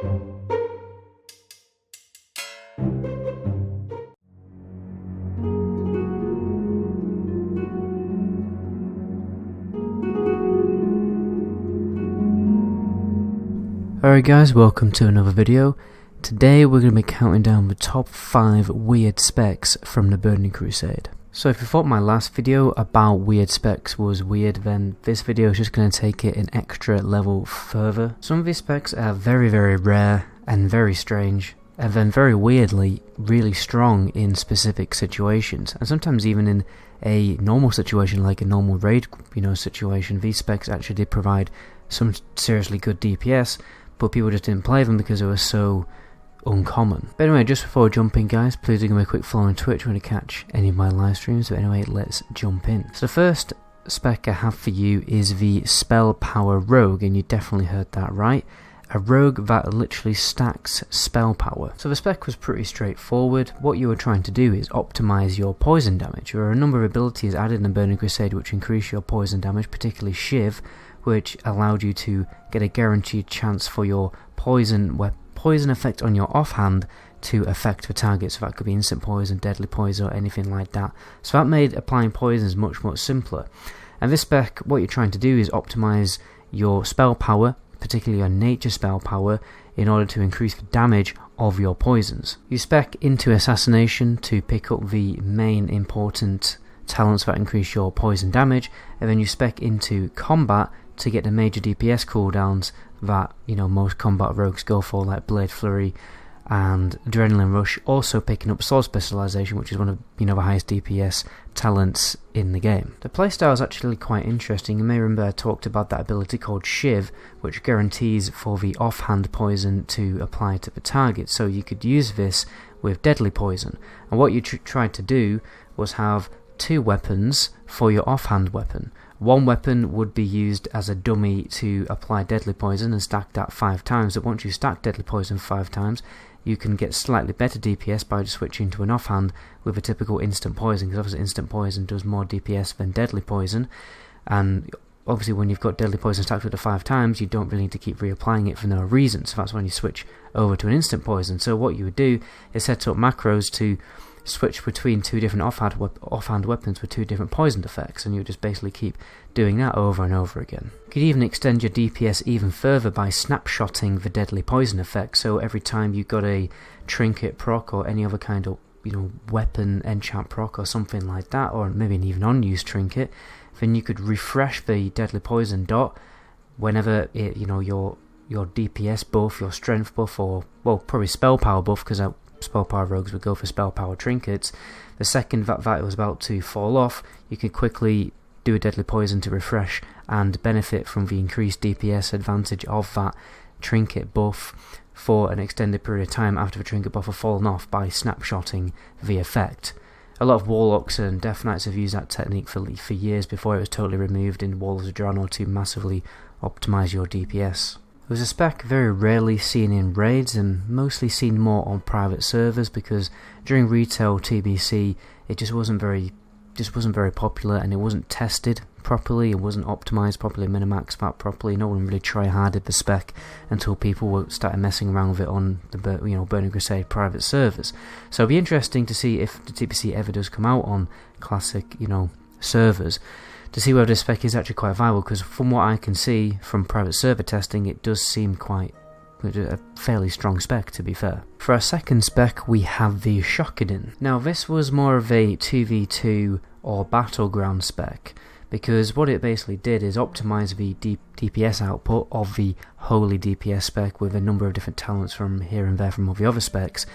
Alright guys, welcome to another video. Today we're going to be counting down the top 5 weird specs from the Burning Crusade. So if you thought my last video about weird specs was weird, then this video is just going to take it an extra level further. Some of these specs are very rare and very strange, and then very weirdly really strong in specific situations, and sometimes even in a normal situation like a normal raid situation. These specs actually did provide some seriously good DPS, but people just didn't play them because they were so uncommon. But anyway, just before jumping guys, please do give me a quick follow on Twitch when you catch any of my live streams. But anyway, let's jump in. So the first spec I have for you is the Spellpower Rogue, and you definitely heard that right. A rogue that literally stacks spell power. So the spec was pretty straightforward. What you were trying to do is optimize your poison damage. There are a number of abilities added in the Burning Crusade which increase your poison damage, particularly Shiv, which allowed you to get a guaranteed chance for your poison effect on your offhand to affect the target. So that could be instant poison, deadly poison, or anything like that. So that made applying poisons much simpler. And this spec, what you're trying to do is optimize your spell power, particularly your nature spell power, in order to increase the damage of your poisons. You spec into assassination to pick up the main important talents that increase your poison damage, and then you spec into combat to get the major DPS cooldowns that most combat rogues go for, like Blade Flurry and Adrenaline Rush, also picking up Sword Specialization, which is one of the highest DPS talents in the game. The playstyle is actually quite interesting. You may remember I talked about that ability called Shiv, which guarantees for the offhand poison to apply to the target, so you could use this with deadly poison. And what you tried to do was have 2 weapons for your offhand weapon. One weapon would be used as a dummy to apply deadly poison and stack that 5 times, but once you stack deadly poison 5 times, you can get slightly better DPS by just switching to an offhand with a typical instant poison, because obviously instant poison does more DPS than deadly poison, and obviously when you've got deadly poison stacked with it 5 times, you don't really need to keep reapplying it for no reason, so that's when you switch over to an instant poison. So what you would do is set up macros to switch between 2 different offhand weapons with 2 different poison effects, and you just basically keep doing that over and over again. You could even extend your DPS even further by snapshotting the deadly poison effect, so every time you got a trinket proc or any other kind of weapon enchant proc or something like that, or maybe an even unused trinket, then you could refresh the deadly poison dot whenever your DPS buff, your strength buff, or probably spell power buff, because Spellpower Rogues would go for spell power trinkets. The second that was about to fall off, you could quickly do a deadly poison to refresh and benefit from the increased DPS advantage of that trinket buff for an extended period of time after the trinket buff had fallen off by snapshotting the effect. A lot of Warlocks and Death Knights have used that technique for years before it was totally removed in Walls of Draenor to massively optimize your DPS. It was a spec very rarely seen in raids and mostly seen more on private servers, because during retail TBC it just wasn't very popular, and it wasn't tested properly, it wasn't optimized properly, minimaxed that properly. No one really try-harded the spec until people started messing around with it on the Burning Crusade private servers. So it'll be interesting to see if the TBC ever does come out on classic servers, to see whether this spec is actually quite viable, because from what I can see from private server testing, it does seem quite a fairly strong spec, to be fair. For our second spec, we have the Shockadin. Now this was more of a 2v2 or battleground spec, because what it basically did is optimize the DPS output of the holy DPS spec with a number of different talents from here and there from all the other specs.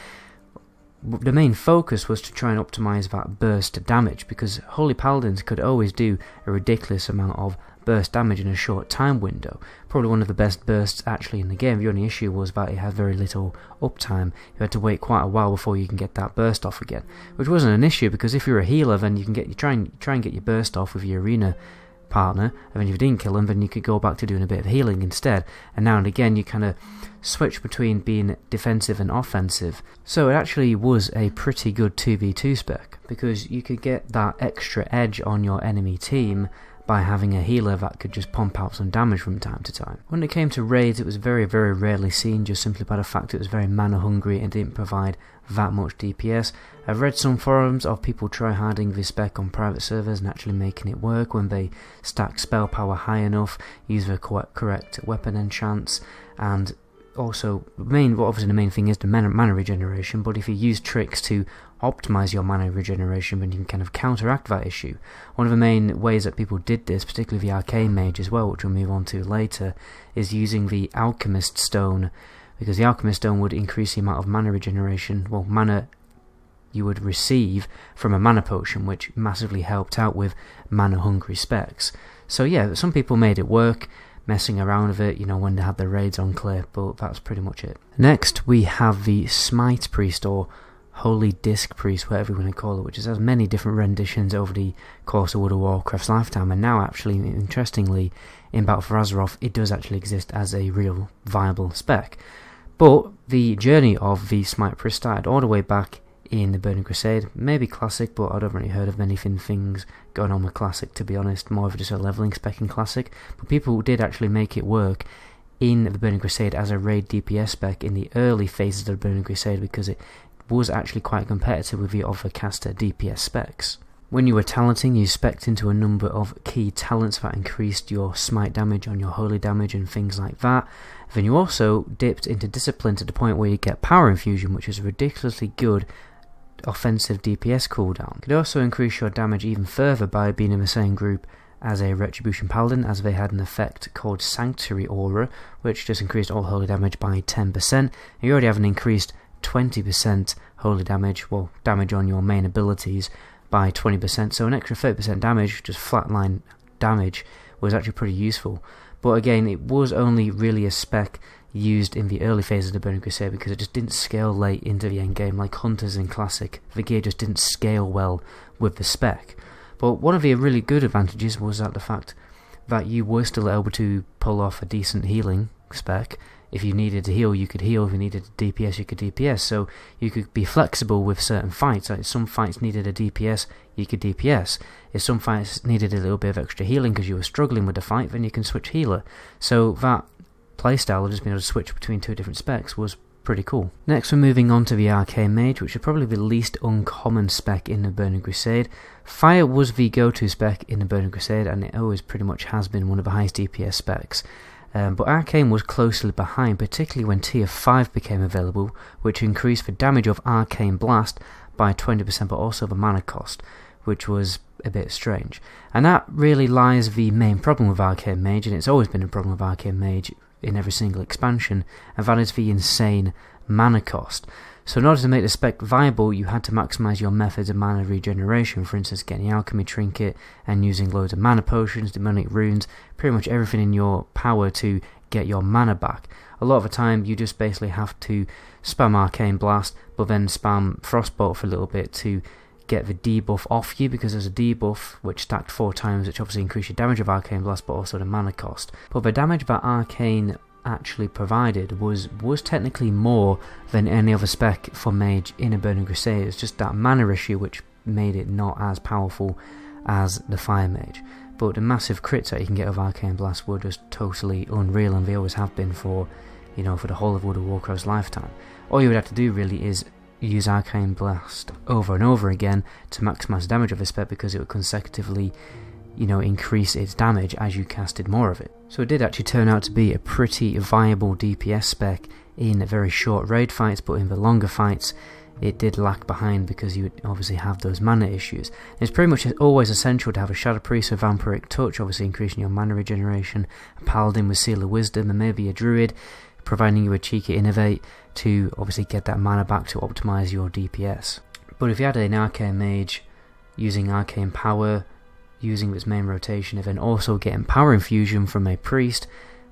The main focus was to try and optimize that burst damage, because Holy Paladins could always do a ridiculous amount of burst damage in a short time window. Probably one of the best bursts actually in the game. The only issue was that it had very little uptime. You had to wait quite a while before you can get that burst off again, which wasn't an issue, because if you're a healer, then you can try and get your burst off with your arena partner, and then if you didn't kill him, then you could go back to doing a bit of healing instead, and now and again you kind of switch between being defensive and offensive. So it actually was a pretty good 2v2 spec, because you could get that extra edge on your enemy team by having a healer that could just pump out some damage from time to time. When it came to raids, it was very, very rarely seen, just simply by the fact it was very mana hungry and didn't provide that much DPS. I've read some forums of people tryharding this spec on private servers and actually making it work when they stack spell power high enough, use the correct weapon enchants, and also, obviously the main thing is the mana regeneration, but if you use tricks to optimize your mana regeneration, then you can kind of counteract that issue. One of the main ways that people did this, particularly the Arcane Mage as well, which we'll move on to later, is using the Alchemist Stone, because the Alchemist Stone would increase the amount of mana regeneration, well, mana you would receive from a mana potion, which massively helped out with mana hungry specs. So yeah, some people made it work, messing around with it, when they had their raids on clear, but that's pretty much it. Next, we have the Smite Priest, or Holy Disc Priest, whatever you want to call it, which has many different renditions over the course of World of Warcraft's lifetime, and now actually, interestingly, in Battle for Azeroth, it does actually exist as a real viable spec. But the journey of the Smite Priest started all the way back in the Burning Crusade, maybe Classic, but I don't really heard of many things going on with Classic, to be honest, more of just a leveling spec in Classic, but people did actually make it work in the Burning Crusade as a raid DPS spec in the early phases of the Burning Crusade, because it was actually quite competitive with the other caster DPS specs. When you were talenting, you specced into a number of key talents that increased your smite damage on your holy damage and things like that. Then you also dipped into discipline to the point where you get power infusion, which is a ridiculously good offensive DPS cooldown. You could also increase your damage even further by being in the same group as a Retribution Paladin, as they had an effect called Sanctuary Aura, which just increased all holy damage by 10%. And you already have an increased 20% holy damage, well, damage on your main abilities by 20%, so an extra 30% damage, just flatline damage, was actually pretty useful. But again, it was only really a spec used in the early phases of the Burning Crusade because it just didn't scale late into the endgame like Hunters in Classic. The gear just didn't scale well with the spec. But one of the really good advantages was that the fact that you were still able to pull off a decent healing spec. If you needed to heal, you could heal. If you needed DPS, you could DPS. So you could be flexible with certain fights. Like some fights needed a DPS, you could DPS. If some fights needed a little bit of extra healing because you were struggling with the fight, then you can switch healer. So that playstyle of just being able to switch between two different specs was pretty cool. Next, we're moving on to the Arcane Mage, which is probably the least uncommon spec in the Burning Crusade. Fire was the go-to spec in the Burning Crusade, and it always pretty much has been one of the highest DPS specs. But Arcane was closely behind, particularly when Tier 5 became available, which increased the damage of Arcane Blast by 20%, but also the mana cost, which was a bit strange. And that really lies the main problem with Arcane Mage, and it's always been a problem with Arcane Mage in every single expansion, and that is the insane mana cost. So in order to make the spec viable, you had to maximise your methods of mana regeneration, for instance getting the alchemy trinket and using loads of mana potions, demonic runes, pretty much everything in your power to get your mana back. A lot of the time you just basically have to spam Arcane Blast, but then spam Frostbolt for a little bit to get the debuff off you, because there's a debuff which stacked 4 times, which obviously increased your damage of Arcane Blast, but also the mana cost. But the damage that Arcane actually provided was technically more than any other spec for Mage in a Burning Crusade. It's just that mana issue which made it not as powerful as the Fire Mage. But the massive crits that you can get of Arcane Blast were just totally unreal, and they always have been for the whole of World of Warcraft's lifetime. All you would have to do really is use Arcane Blast over and over again to maximise the damage of the spec, because it would consecutively increase its damage as you casted more of it. So it did actually turn out to be a pretty viable DPS spec in very short raid fights, but in the longer fights it did lag behind because you would obviously have those mana issues. It's pretty much always essential to have a Shadow Priest with Vampiric Touch, obviously increasing your mana regeneration, a Paladin with Seal of Wisdom, and maybe a Druid providing you a cheeky Innovate to obviously get that mana back to optimise your DPS. But if you had an Arcane Mage using Arcane Power, using its main rotation, and then also getting power infusion from a priest,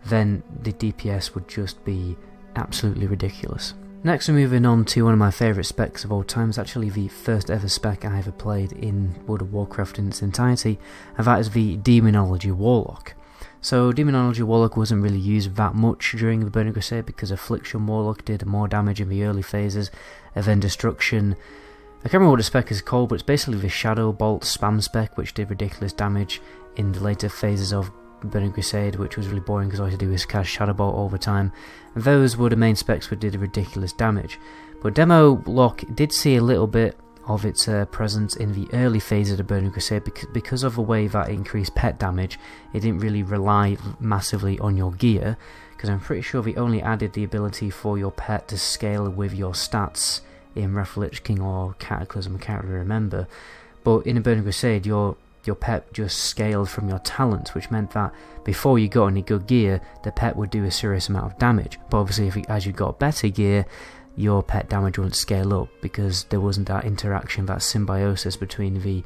then the DPS would just be absolutely ridiculous. Next we're moving on to one of my favourite specs of all time. It's actually the first ever spec I ever played in World of Warcraft in its entirety, and that is the Demonology Warlock. So Demonology Warlock wasn't really used that much during the Burning Crusade because Affliction Warlock did more damage in the early phases, and then Destruction I can't remember what the spec is called, but it's basically the Shadow Bolt spam spec, which did ridiculous damage in the later phases of Burning Crusade, which was really boring because all I had to do was cast Shadow Bolt all the time. And those were the main specs which did ridiculous damage. But Demo Lock did see a little bit of its presence in the early phase of the Burning Crusade because of the way that it increased pet damage. It didn't really rely massively on your gear, because I'm pretty sure they only added the ability for your pet to scale with your stats in Wrath of the Lich King or Cataclysm, I can't really remember. But in the Burning Crusade, your pet just scaled from your talents, which meant that before you got any good gear, the pet would do a serious amount of damage. But obviously, as you got better gear, your pet damage wouldn't scale up because there wasn't that interaction, that symbiosis between the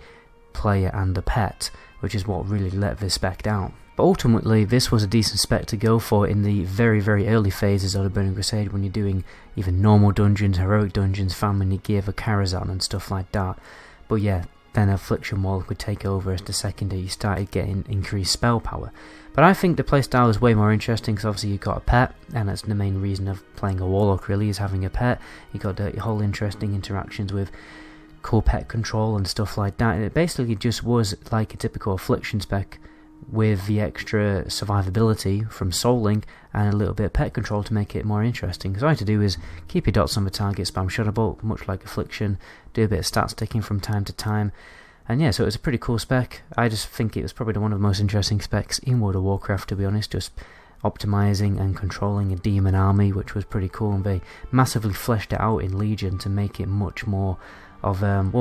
player and the pet, which is what really let this spec down. But ultimately, this was a decent spec to go for in the very, very early phases of the Burning Crusade, when you're doing even normal dungeons, heroic dungeons, farming your gear for Karazhan and stuff like that. But yeah, then Affliction Warlock would take over as the second that you started getting increased spell power. But I think the playstyle is way more interesting because obviously you've got a pet, and that's the main reason of playing a Warlock really, is having a pet. You've got the whole interesting interactions with cool pet control and stuff like that, and it basically just was like a typical Affliction spec with the extra survivability from souling and a little bit of pet control to make it more interesting. Because all I had to do is keep your dots on the target, spam Shadow Bolt, much like Affliction, do a bit of stat sticking from time to time, and yeah, so it was a pretty cool spec. I just think it was probably one of the most interesting specs in World of Warcraft, to be honest, just optimizing and controlling a demon army, which was pretty cool, and they massively fleshed it out in Legion to make it much more of,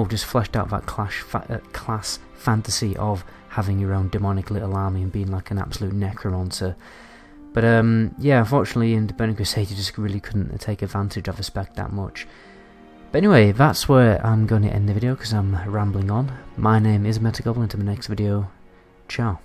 just fleshed out that class fantasy of having your own demonic little army and being like an absolute necromancer. But yeah, unfortunately in the Burning Crusade you just really couldn't take advantage of the spec that much. But anyway, that's where I'm going to end the video because I'm rambling on. My name is Metagoblin. Until the next video, ciao.